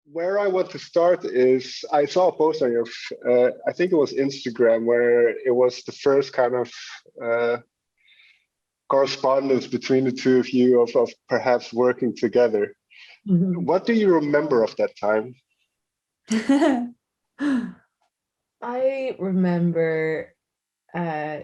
Where I want to start is I saw a post on your, I think it was Instagram, where it was the first kind of uh, correspondence between the two of you of perhaps working together. Mhm. What do you remember of that time? I remember uh,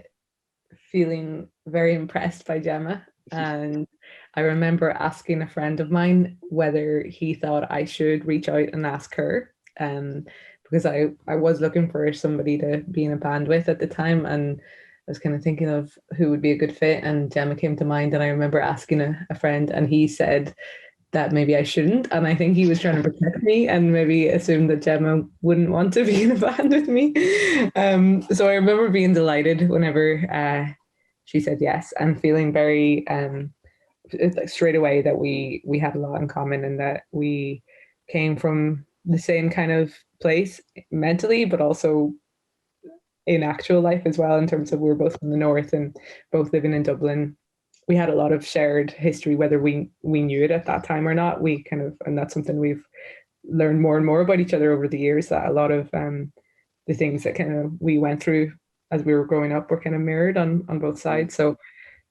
feeling very impressed by Gemma, and I remember asking a friend of mine whether he thought I should reach out and ask her, because I was looking for somebody to be in a band with at the time, and I was kind of thinking of who would be a good fit, and Gemma came to mind, and I remember asking a friend, and he said that maybe I shouldn't. And I think he was trying to protect me and maybe assumed that Gemma wouldn't want to be in a band with me. So I remember being delighted whenever she said yes and feeling very like straight away that we had a lot in common and that we came from the same kind of place mentally, but also in actual life as well, in terms of we were both from the north and both living in Dublin. We had a lot of shared history, whether we knew it at that time or not. We kind of, and that's something we've learned more and more about each other over the years. That a lot of the things that kind of we went through as we were growing up were kind of mirrored on both sides. So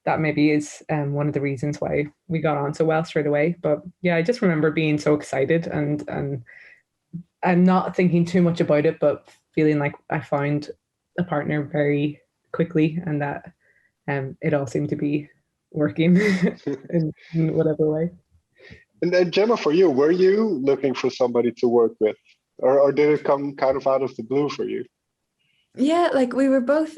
that maybe is one of the reasons why we got on so well straight away. But yeah, I just remember being so excited and not thinking too much about it, but feeling like I found a partner very quickly, and that it all seemed to be working in whatever way. And then Gemma, for you, were you looking for somebody to work with, or did it come kind of out of the blue for you? Yeah, like we were both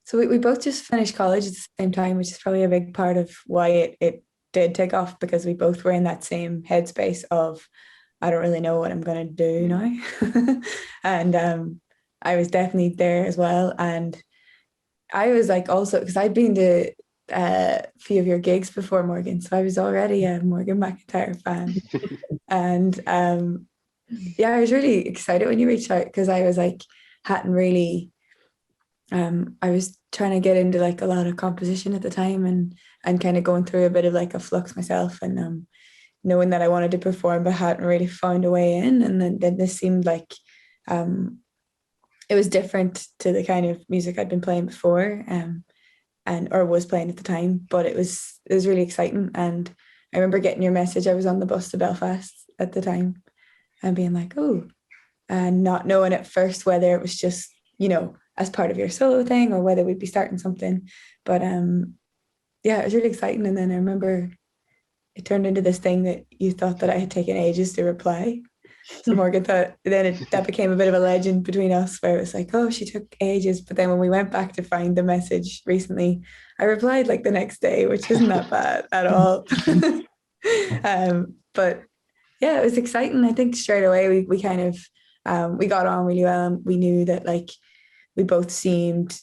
so we both just finished college at the same time, which is probably a big part of why it did take off, because we both were in that same headspace of I don't really know what I'm gonna do now. And I was definitely there as well. And I was like also because I'd been to a few of your gigs before, Morgan, so I was already a Morgan MacIntyre fan. And yeah, I was really excited when you reached out because I was like hadn't really I was trying to get into like a lot of composition at the time and kind of going through a bit of like a flux myself, and knowing that I wanted to perform but hadn't really found a way in. And then this seemed like um it was different to the kind of music I'd been playing before, and or was playing at the time, but it was really exciting. And I remember getting your message. I was on the bus to Belfast at the time and being like, oh, and not knowing at first whether it was just, as part of your solo thing or whether we'd be starting something. But yeah, it was really exciting. And then I remember it turned into this thing that you thought that I had taken ages to reply. So Morgan thought that became a bit of a legend between us, where it was like, oh, she took ages. But then when we went back to find the message recently, I replied like the next day, which isn't that bad at all. But yeah, it was exciting. I think straight away we kind of we got on really well, and we knew that like we both seemed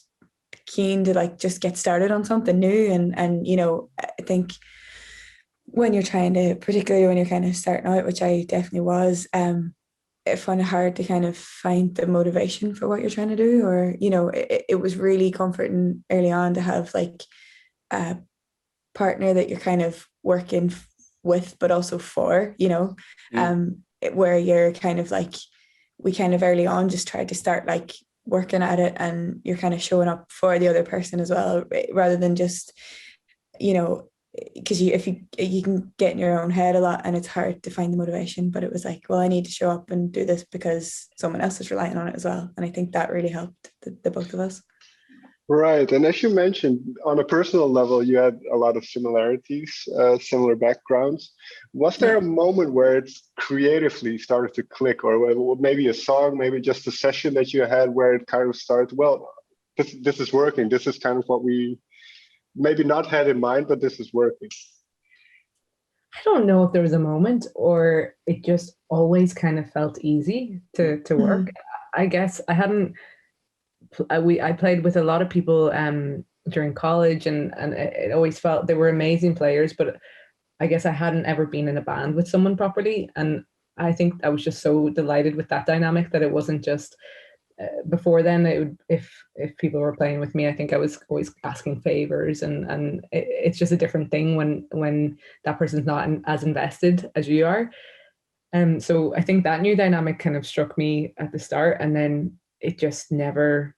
keen to like just get started on something new. And I think when you're trying to, particularly when you're kind of starting out, which I definitely was, I found it hard to kind of find the motivation for what you're trying to do. Or, it was really comforting early on to have like a partner that you're kind of working with, but also for, where you're kind of like, we kind of early on just tried to start like working at it, and you're kind of showing up for the other person as well, rather than just, because if you can get in your own head a lot and it's hard to find the motivation. But it was like, well, I need to show up and do this because someone else is relying on it as well. And I think that really helped the both of us. Right. And as you mentioned, on a personal level, you had a lot of similarities, similar backgrounds. Was there a Yeah. moment where it creatively started to click, or maybe a song, maybe just a session that you had where it kind of started, well, this is working. This is kind of what we maybe not had in mind, but this is working. I don't know if there was a moment or it just always kind of felt easy to work. Mm. I guess I hadn't. I played with a lot of people during college, and it always felt they were amazing players, but I guess I hadn't ever been in a band with someone properly, and I think I was just so delighted with that dynamic that it wasn't just before then. It would, if people were playing with me, I think I was always asking favors, and it's just a different thing when that person's not as invested as you are. So I think that new dynamic kind of struck me at the start, and then it just never,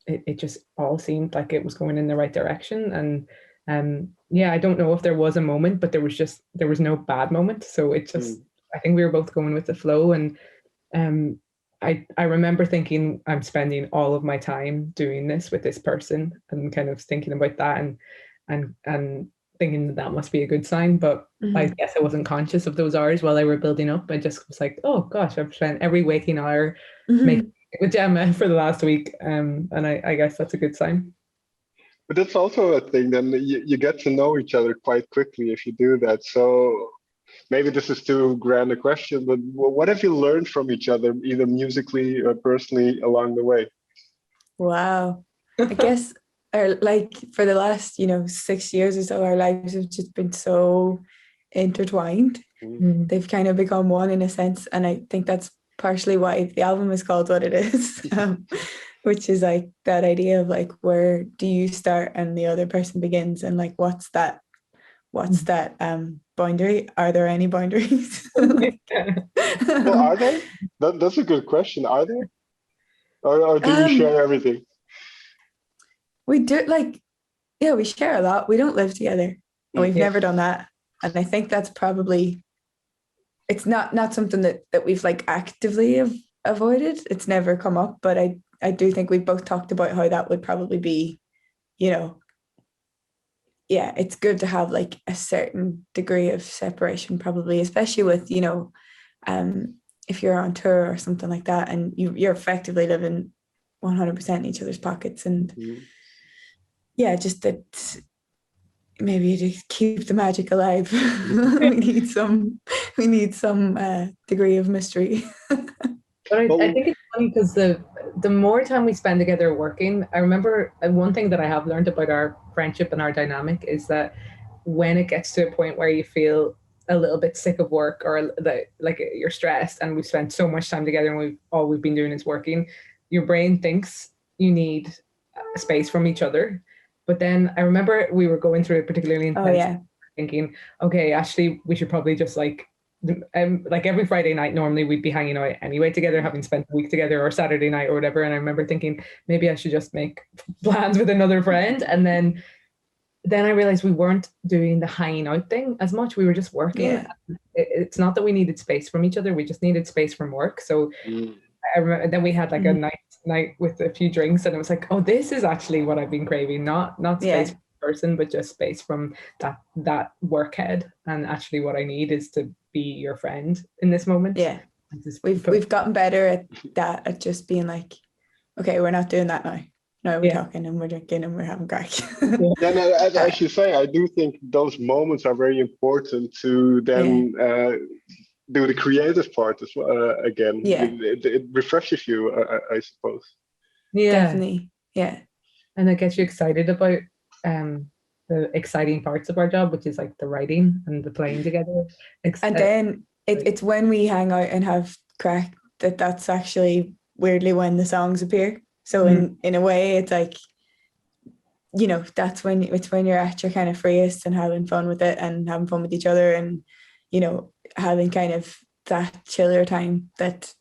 it just all seemed like it was going in the right direction. And yeah, I don't know if there was a moment, but there was no bad moment. So it just, I think we were both going with the flow. And I remember thinking, I'm spending all of my time doing this with this person, and kind of thinking about that, and thinking that must be a good sign. But I guess I wasn't conscious of those hours while they were building up. I just was like, oh gosh, I've spent every waking hour making it with Gemma for the last week. And I guess that's a good sign. But that's also a thing, then you get to know each other quite quickly if you do that. So maybe this is too grand a question, but what have you learned from each other, either musically or personally, along the way? Wow. I guess like for the last 6 years or so, our lives have just been so intertwined. They've kind of become one in a sense, and I think that's partially why the album is called what it is, which is like that idea of like, where do you start and the other person begins, and like what's that boundary? Are there any boundaries? Well, are there? That's a good question. Are there? Or do you share everything? We do, like, yeah, we share a lot. We don't live together, and we've never done that. And I think that's probably, it's not something that we've like actively avoided. It's never come up, but I do think we've both talked about how that would probably be, yeah, it's good to have like a certain degree of separation, probably, especially with, if you're on tour or something like that, and you're effectively living 100% in each other's pockets. And yeah, just that maybe to keep the magic alive, we need some degree of mystery. But I think it's funny because the more time we spend together working, I remember one thing that I have learned about our friendship and our dynamic is that when it gets to a point where you feel a little bit sick of work, or like you're stressed, and we've spent so much time together and all we've been doing is working, your brain thinks you need space from each other. But then I remember we were going through it particularly intense, thinking, okay, actually, we should probably just like every Friday night, normally we'd be hanging out anyway together, having spent a week together, or Saturday night or whatever. And I remember thinking, maybe I should just make plans with another friend. And then I realized we weren't doing the hanging out thing as much. We were just working. Yeah. It's not that we needed space from each other. We just needed space from work. So I remember then we had like a night with a few drinks, and it was like, oh, this is actually what I've been craving. Not space from the person, but just space from that work head. And actually what I need is to be your friend in this moment. Yeah. We've gotten better at that, at just being like, okay, we're not doing that now. No, we're talking and we're drinking and we're having crack. Yeah, no, as you say, I do think those moments are very important to then do the creative part as well again. Yeah. It refreshes you, I suppose. Yeah, definitely. Yeah. And it gets you excited about the exciting parts of our job, which is like the writing and the playing together. And then it's when we hang out and have crack that's actually weirdly when the songs appear. So in a way, it's like, that's when you're at your kind of freest and having fun with it and having fun with each other, and having kind of that chiller time. That's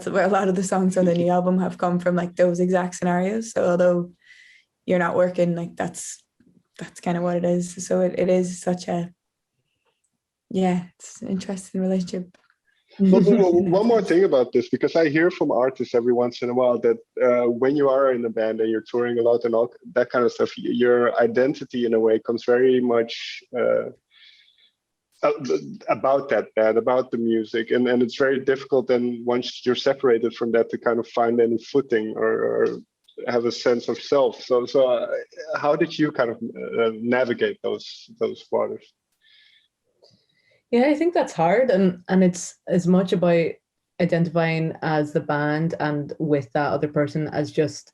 where a lot of the songs on the new album have come from, like those exact scenarios. So although you're not working, like that's kind of what it is. So it is such it's an interesting relationship. Well, one more thing about this, because I hear from artists every once in a while that when you are in a band and you're touring a lot and all that kind of stuff, your identity in a way comes very much about that band, about the music, and it's very difficult then once you're separated from that to kind of find any footing or have a sense of self. So how did you kind of navigate those waters? Yeah, I think that's hard, and it's as much about identifying as the band and with that other person as just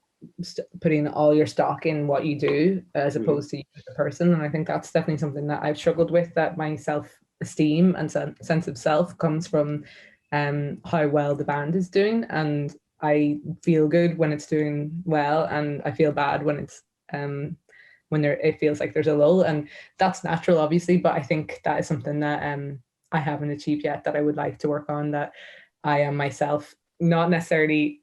putting all your stock in what you do, as opposed to you as a person. And I think that's definitely something that I've struggled with, that my self-esteem and sense of self comes from how well the band is doing, and I feel good when it's doing well, and I feel bad when it's it feels like there's a lull, and that's natural, obviously. But I think that is something that I haven't achieved yet that I would like to work on, that I am myself, not necessarily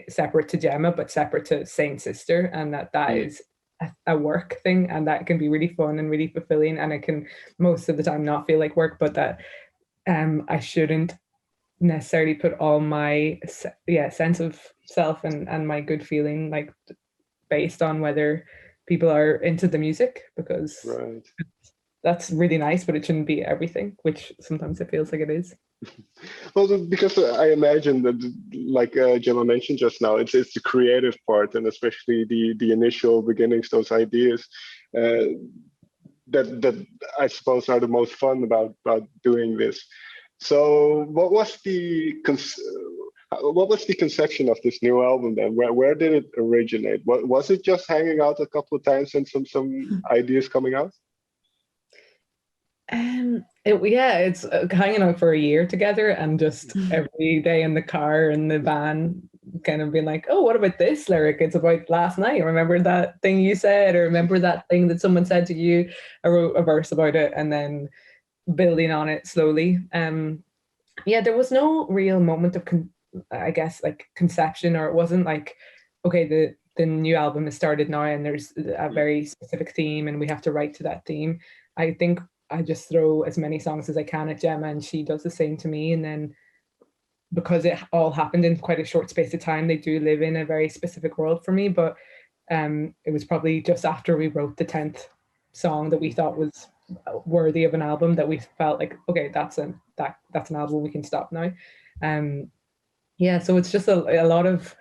separate to Gemma, but separate to Saint Sister, and that is a work thing, and that can be really fun and really fulfilling, and it can most of the time not feel like work, but that I shouldn't necessarily put all my sense of self and my good feeling like based on whether people are into the music, because that's really nice, but it shouldn't be everything, which sometimes it feels like it is. Well, because I imagine that, like Gemma mentioned just now, it's the creative part, and especially the initial beginnings, those ideas that I suppose are the most fun about doing this. So, what was the conception of this new album then? Where did it originate? Was it just hanging out a couple of times and some ideas coming out? It's hanging out for a year together, and just every day in the car in the van kind of being like, oh, what about this lyric? It's about last night. Remember that thing you said, or remember that thing that someone said to you? I wrote a verse about it, and then building on it slowly. There was no real moment of conception, or it wasn't like, okay, the new album has started now and there's a very specific theme and we have to write to that theme. I think I just throw as many songs as I can at Gemma, and she does the same to me. And then because it all happened in quite a short space of time, they do live in a very specific world for me. But it was probably just after we wrote the 10th song that we thought was worthy of an album that we felt like, okay, that's an album, we can stop now. So it's just a lot of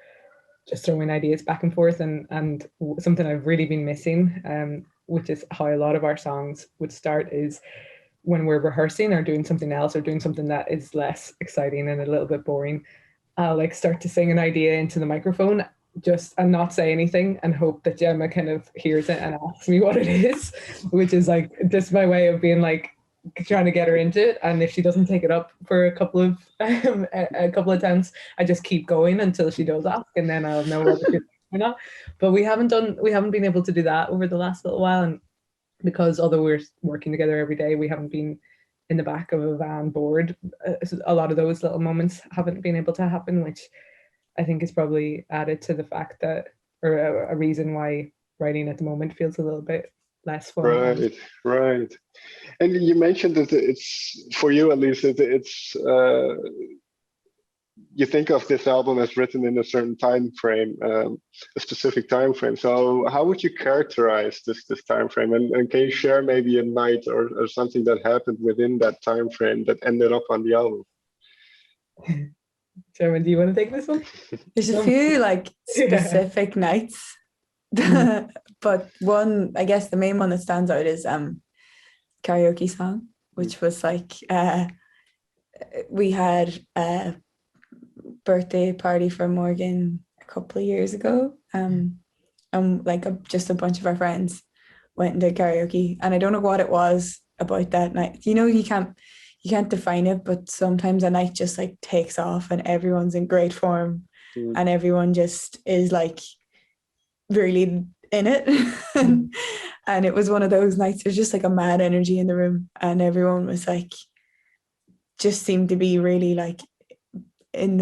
just throwing ideas back and forth, and something I've really been missing, which is how a lot of our songs would start, is when we're rehearsing or doing something else or doing something that is less exciting and a little bit boring. I'll like start to sing an idea into the microphone and not say anything and hope that Gemma kind of hears it and asks me what it is, which is like just my way of being like trying to get her into it. And if she doesn't take it up for a couple of attempts, I just keep going until she does ask, and then I'll know whether she's or not. But we haven't been able to do that over the last little while, and because although we're working together every day, we haven't been in the back of a van bored. A lot of those little moments haven't been able to happen, which I think is probably added to the fact that, or a reason why writing at the moment feels a little bit less fun. Right. And you mentioned that it's, for you at least, it's you think of this album as written in a certain time frame, a specific time frame. So how would you characterize this time frame? And can you share maybe a night or something that happened within that time frame that ended up on the album? Gemma, do you want to take this one? There's a few like specific nights, but one, I guess the main one that stands out is Karaoke song, which was like we had a birthday party for Morgan a couple of years ago, and like just a bunch of our friends went and did karaoke, and I don't know what it was about that night. You can't define it, but sometimes a night just like takes off and everyone's in great form and everyone just is like really in it. And it was one of those nights. There's just like a mad energy in the room, and everyone was like, just seemed to be really like in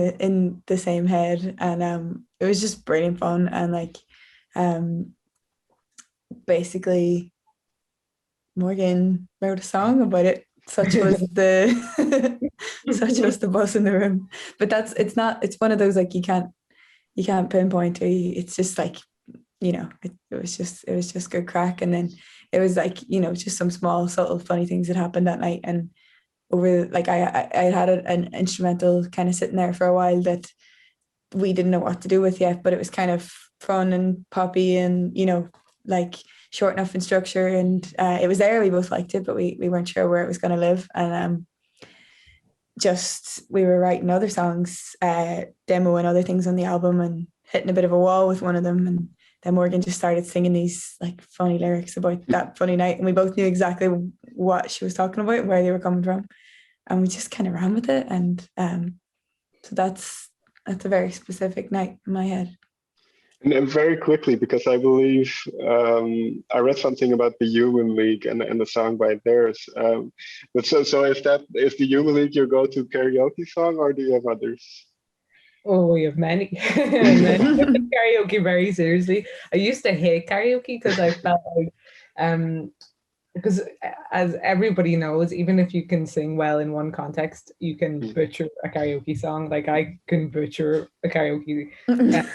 the same head, and it was just brilliant fun. And like basically Morgan wrote a song about it. Such was the buzz in the room. But it's one of those like you can't pinpoint. It's just like, it was just good crack. And then it was like, just some small subtle funny things that happened that night. And over like I had an instrumental kind of sitting there for a while that we didn't know what to do with yet, but it was kind of fun and poppy and like short enough in structure, and it was there. We both liked it, but we weren't sure where it was going to live. And we were writing other songs, demoing other things on the album, and hitting a bit of a wall with one of them. And then Morgan just started singing these like funny lyrics about that funny night, and we both knew exactly what she was talking about, where they were coming from, and we just kind of ran with it. And so that's a very specific night in my head. And very quickly, because I believe I read something about the Human League and the song by theirs. But so is the Human League your go-to karaoke song, or do you have others? Oh, we have many. Many. I took karaoke very seriously. I used to hate karaoke because I felt like, because as everybody knows, even if you can sing well in one context, you can butcher a karaoke song. Like I can butcher a karaoke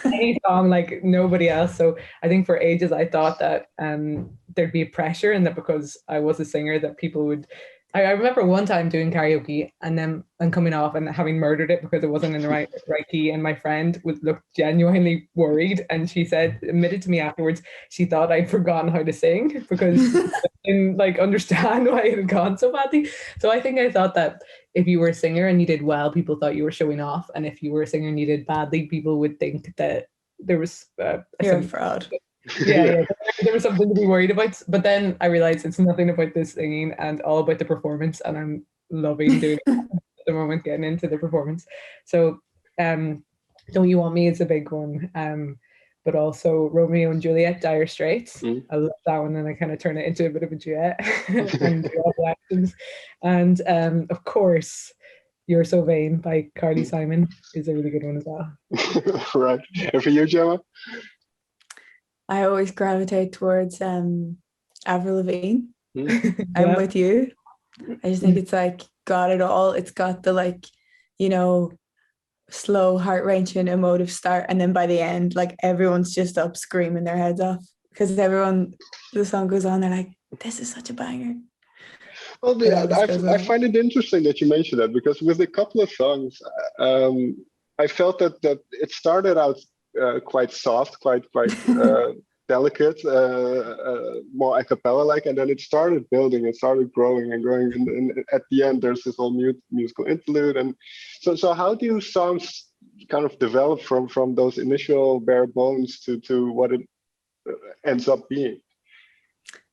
any song like nobody else. So I think for ages I thought that there'd be pressure, and that because I was a singer that people would. I remember one time doing karaoke and coming off and having murdered it because it wasn't in the right key, and my friend would look genuinely worried, and she admitted to me afterwards she thought I'd forgotten how to sing because she didn't like understand why it had gone so badly. So I think I thought that if you were a singer and you did well, people thought you were showing off, and if you were a singer and you did badly, people would think that there was you're a fraud. Yeah, there was something to be worried about. But then I realized it's nothing about the singing and all about the performance, and I'm loving doing it at the moment, getting into the performance. So Don't You Want Me is a big one. But also Romeo and Juliet, Dire Straits. I love that one, and I kind of turn it into a bit of a duet and all the actions. And of course, You're So Vain by Carly Simon is a really good one as well. Right. And for you, Gemma? I always gravitate towards Avril Lavigne. I'm with you. I just think it's like got it all. It's got the like, slow, heart-wrenching, emotive start, and then by the end, like everyone's just up screaming their heads off because the song goes on. They're like, "This is such a banger." Well, I find it interesting that you mentioned that, because with a couple of songs, I felt that it started out quite soft, quite delicate, more a cappella like, and then it started building, it started growing and growing, and at the end there's this whole musical interlude. And so how do songs kind of develop from those initial bare bones to what it ends up being?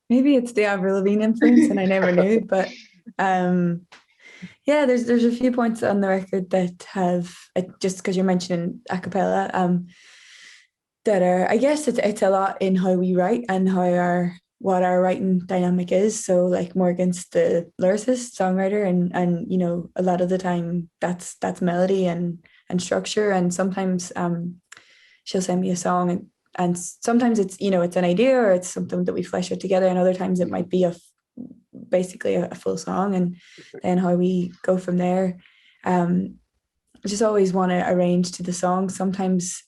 Maybe it's the Avril Lavigne influence, and I never knew. But yeah, there's a few points on the record that have, just because you're mentioning a cappella, that are, I guess it's a lot in how we write and what our writing dynamic is. So like Morgan's the lyricist, songwriter, and a lot of the time that's melody and structure, and sometimes she'll send me a song and sometimes it's it's an idea or it's something that we flesh out together, and other times it might be basically a full song, and then how we go from there. I just always want to arrange to the song. Sometimes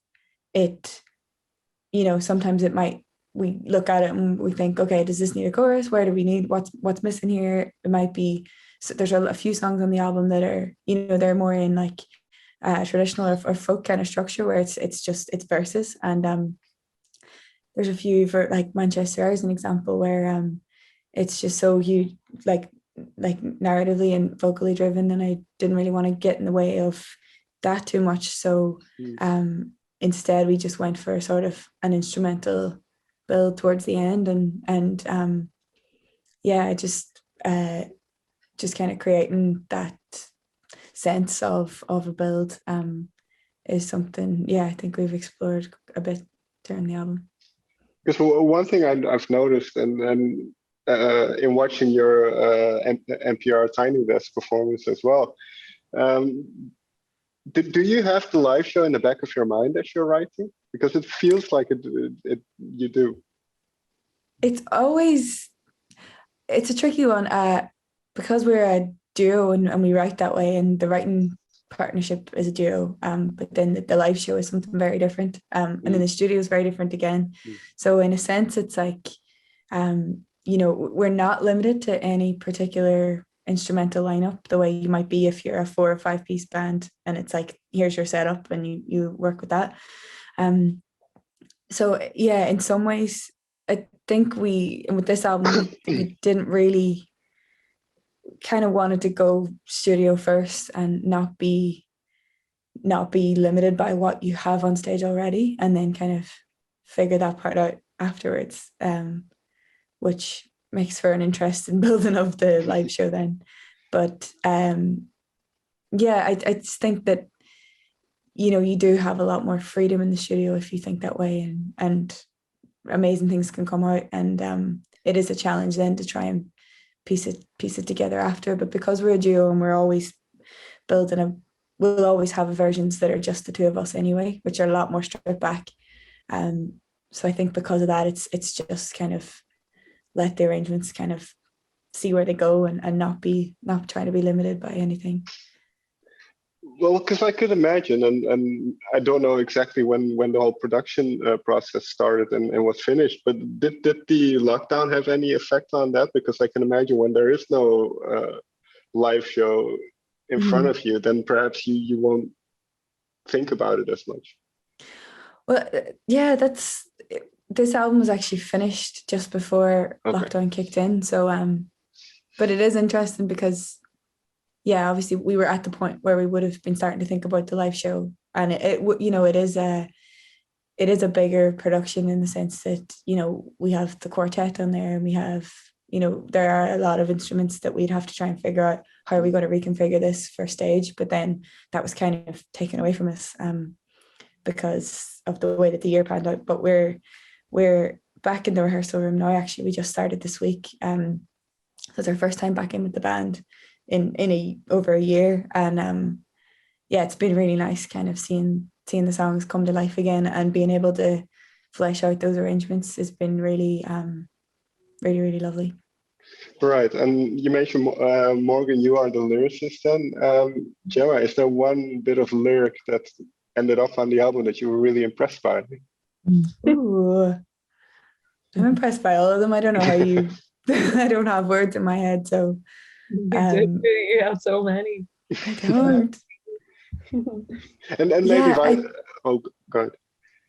sometimes it might, we look at it and we think, okay, does this need a chorus? Where do we need, what's missing here? It might be, so there's a few songs on the album that are, they're more in like traditional or folk kind of structure where it's verses. And there's a few, for like Manchester as an example, where it's just so huge, like narratively and vocally driven, and I didn't really want to get in the way of that too much. So instead we just went for sort of an instrumental build towards the end, and just kind of creating that sense of a build is something I think we've explored a bit during the album. Because one thing I've noticed, and in watching your NPR Tiny Desk performance as well, do you have the live show in the back of your mind as you're writing? Because it feels like you do. It's a tricky one because we're a duo and we write that way, and the writing partnership is a duo, but then the live show is something very different, and then the studio is very different again. So in a sense it's like we're not limited to any particular instrumental lineup the way you might be if you're a 4 or 5 piece band and it's like, here's your setup and you work with that. So yeah, in some ways I think with this album we didn't really, kind of wanted to go studio first and not be limited by what you have on stage already, and then kind of figure that part out afterwards, which makes for an interesting building of the live show then. But I just think that you do have a lot more freedom in the studio if you think that way, and amazing things can come out. And it is a challenge then to try and piece it together after. But because we're a duo and we're always we'll always have versions that are just the two of us anyway, which are a lot more stripped back. So I think because of that, it's just kind of let the arrangements kind of see where they go, and not trying to be limited by anything. Well, because I could imagine, and I don't know exactly when the whole production process started and was finished, but did the lockdown have any effect on that? Because I can imagine when there is no live show in front of you, then perhaps you won't think about it as much. Well, yeah, this album was actually finished just before lockdown kicked in. So, but it is interesting because, yeah, obviously we were at the point where we would have been starting to think about the live show, and it is a bigger production in the sense that, we have the quartet on there, and we have, there are a lot of instruments that we'd have to try and figure out how are we going to reconfigure this for stage. But then that was kind of taken away from us because of the way that the year panned out. But we're back in the rehearsal room now. Actually, we just started this week. So it's our first time back in with the band in over a year, and it's been really nice kind of seeing the songs come to life again, and being able to flesh out those arrangements has been really really, really lovely. Right, and you mentioned Morgan, you are the lyricist then. Gemma, is there one bit of lyric that ended up on the album that you were really impressed by? Ooh, I'm impressed by all of them. I don't know how you I don't have words in my head, so you have so many. I don't. and maybe go ahead.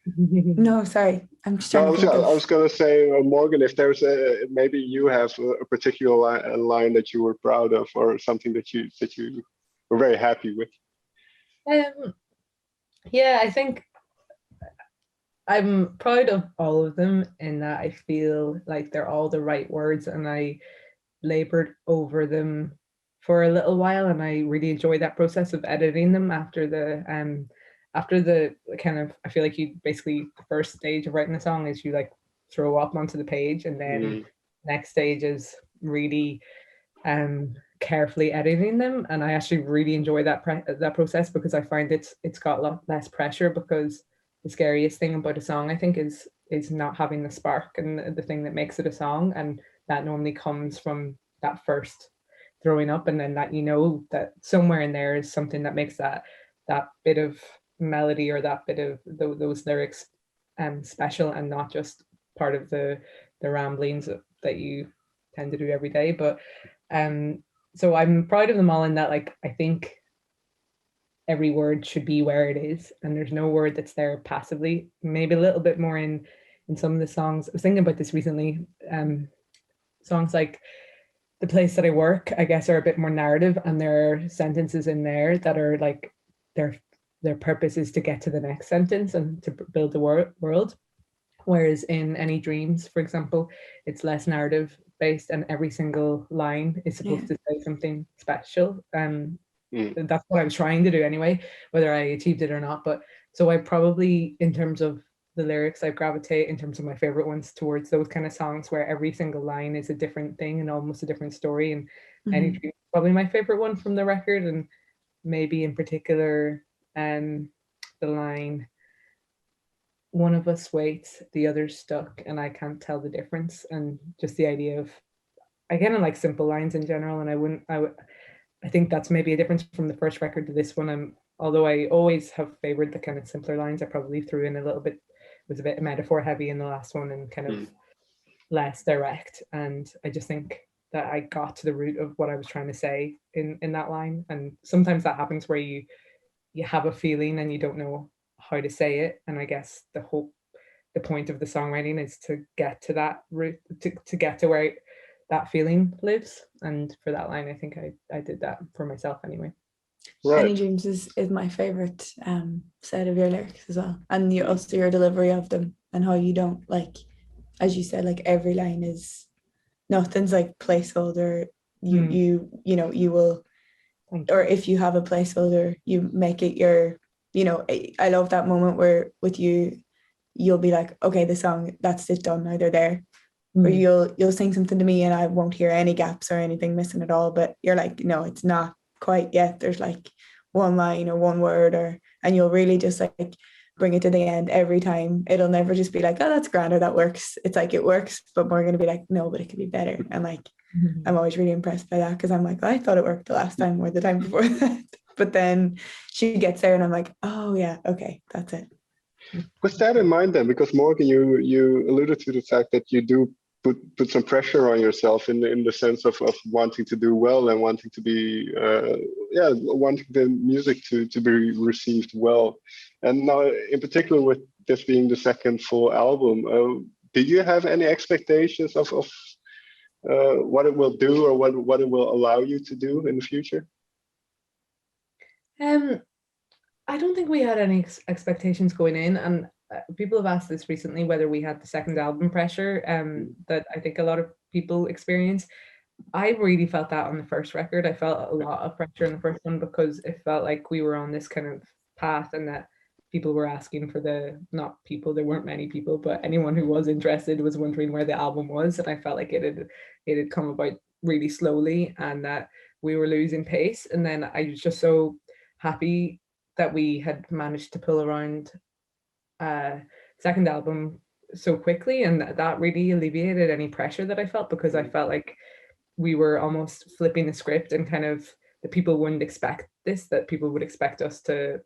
No, sorry. I'm just trying to think I was going to say, Morgan, if there's maybe you have a particular line that you were proud of, or something that you were very happy with. Yeah, I think I'm proud of all of them in that I feel like they're all the right words, and I labored over them for a little while, and I really enjoyed that process of editing them after the kind of, I feel like you basically, the first stage of writing a song is you like throw up onto the page, and then next stage is really carefully editing them. And I actually really enjoy that process, because I find it's got a lot less pressure, because the scariest thing about a song, I think, is not having the spark and the thing that makes it a song, and that normally comes from that first throwing up, and then that that somewhere in there is something that makes that bit of melody or that bit of those lyrics special, and not just part of the ramblings that you tend to do every day. But so I'm proud of them all in that, like, I think every word should be where it is, and there's no word that's there passively. Maybe a little bit more in some of the songs. I was thinking about this recently. Songs like The Place That I Work, I guess, are a bit more narrative, and there are sentences in there that are like their purpose is to get to the next sentence and to build the world. Whereas in Any Dreams, for example, it's less narrative based, and every single line is supposed to say something special. That's what I was trying to do anyway, whether I achieved it or not. But so I probably, in terms of the lyrics, I gravitate in terms of my favorite ones towards those kind of songs where every single line is a different thing and almost a different story. And Any Dreams is probably my favorite one from the record, and maybe in particular the line, "One of us waits, the other's stuck, and I can't tell the difference." And just the idea of, I kind of like simple lines in general, and I think that's maybe a difference from the first record to this one. Although I always have favored the kind of simpler lines, I probably threw in a little bit, was a bit metaphor heavy in the last one and kind of less direct. And I just think that I got to the root of what I was trying to say in that line. And sometimes that happens where you have a feeling and you don't know how to say it. And I guess the point of the songwriting is to get to that root, to get to where that feeling lives. And for that line, I think I did that for myself anyway. Right. Any Dreams is my favorite set of your lyrics as well, and also your delivery of them, and how you don't, like, as you said, like every line is, nothing's like placeholder. You will, or if you have a placeholder, you make it your I love that moment where with you, you'll be like, okay, the song, that's it, done, now they're there. Or you'll sing something to me and I won't hear any gaps or anything missing at all, but you're like, no, it's not quite yet. There's like one line or one word, and you'll really just like bring it to the end every time. It'll never just be like, oh, that's grand, or that works. It's like, it works, but we're going to be like, no, but it could be better. And like, I'm always really impressed by that, because I'm like, I thought it worked the last time or the time before that. But then she gets there and I'm like, oh yeah, okay, that's it. With that in mind then, because Morgan, you alluded to the fact that you do put some pressure on yourself in the sense of wanting to do well and wanting to be wanting the music to be received well. And now in particular with this being the second full album, do you have any expectations of what it will do, or what it will allow you to do in the future? I don't think we had any expectations going in, and people have asked this recently, whether we had the second album pressure that I think a lot of people experience. I really felt that on the first record. I felt a lot of pressure on the first one, because it felt like we were on this kind of path, and that people were asking for there weren't many people, but anyone who was interested was wondering where the album was. And I felt like it had come about really slowly, and that we were losing pace. And then I was just so happy that we had managed to pull around second album so quickly, and that really alleviated any pressure that I felt, because I felt like we were almost flipping the script, and kind of that people wouldn't expect this, that people would expect us to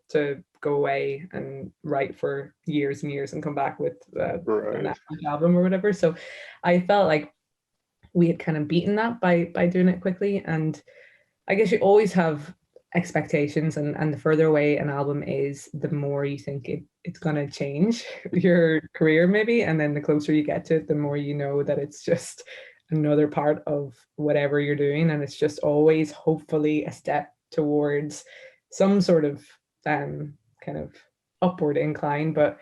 go away and write for years and years and come back with an album or whatever. So I felt like we had kind of beaten that by doing it quickly. And I guess you always have expectations, and the further away an album is, the more you think it's going to change your career maybe, and then the closer you get to it, the more you know that it's just another part of whatever you're doing, and it's just always hopefully a step towards some sort of kind of upward incline. But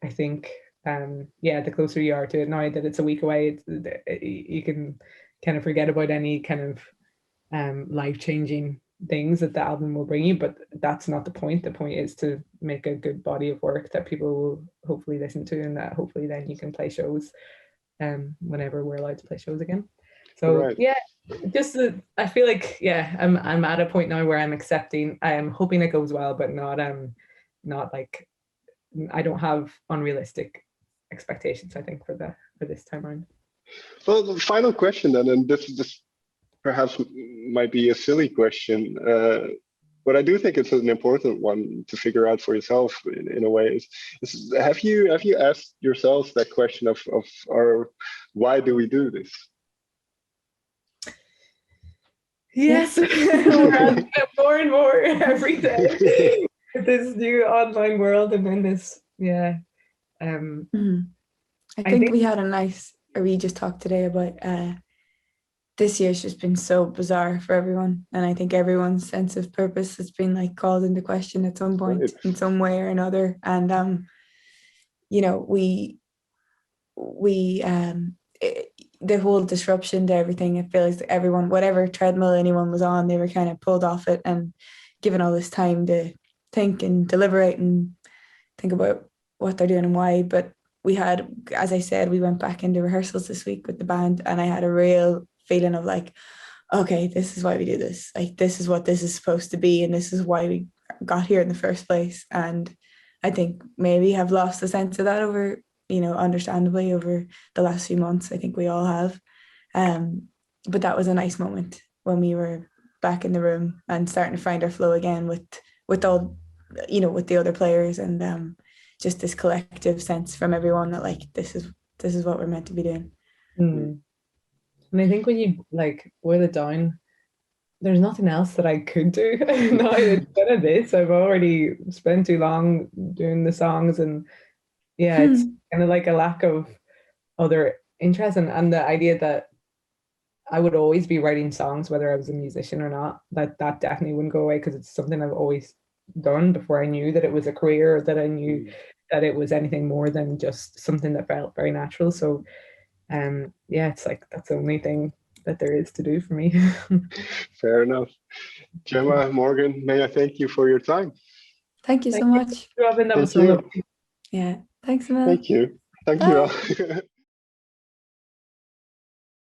I think the closer you are to it, now that it's a week away, you can kind of forget about any kind of life-changing things that the album will bring you, but that's not the point. The point is to make a good body of work that people will hopefully listen to, and that hopefully then you can play shows whenever we're allowed to play shows again. So I feel like I'm at a point now where I'm accepting. I am hoping it goes well, but not like, I don't have unrealistic expectations, I think, for this time around. Well, the final question then, and this perhaps might be a silly question, but I do think it's an important one to figure out for yourself in a way. Is have you asked yourselves that question of why do we do this? Yes, we're asking it more and more every day. This new online world, and then this, I think we had we just talked today about this year's just been so bizarre for everyone, and I think everyone's sense of purpose has been like called into question at some point in some way or another. And the whole disruption to everything, it feels like everyone, whatever treadmill anyone was on, they were kind of pulled off it and given all this time to think and deliberate and think about what they're doing and why. But we had, as I said, we went back into rehearsals this week with the band, and I had a real feeling of like, okay, this is why we do this. Like, this is what this is supposed to be, and this is why we got here in the first place. And I think maybe have lost the sense of that over, understandably, over the last few months. I think we all have. But that was a nice moment when we were back in the room and starting to find our flow again with all, with the other players, and just this collective sense from everyone that like this is what we're meant to be doing. And I think when you like boil it down, there's nothing else that I could do. No, instead of this, I've already spent too long doing the songs, and it's kind of like a lack of other interest, and the idea that I would always be writing songs whether I was a musician or not, that definitely wouldn't go away, because it's something I've always done before I knew that it was a career, or that I knew that it was anything more than just something that felt very natural. So it's like that's the only thing that there is to do for me. Fair enough. Gemma, Morgan, may I thank you for your time. Thank you so Thank you, much. Robin. That was Thank so you. lovely. Yeah. Thanks, Emil. Thank you. Thank you Bye. all.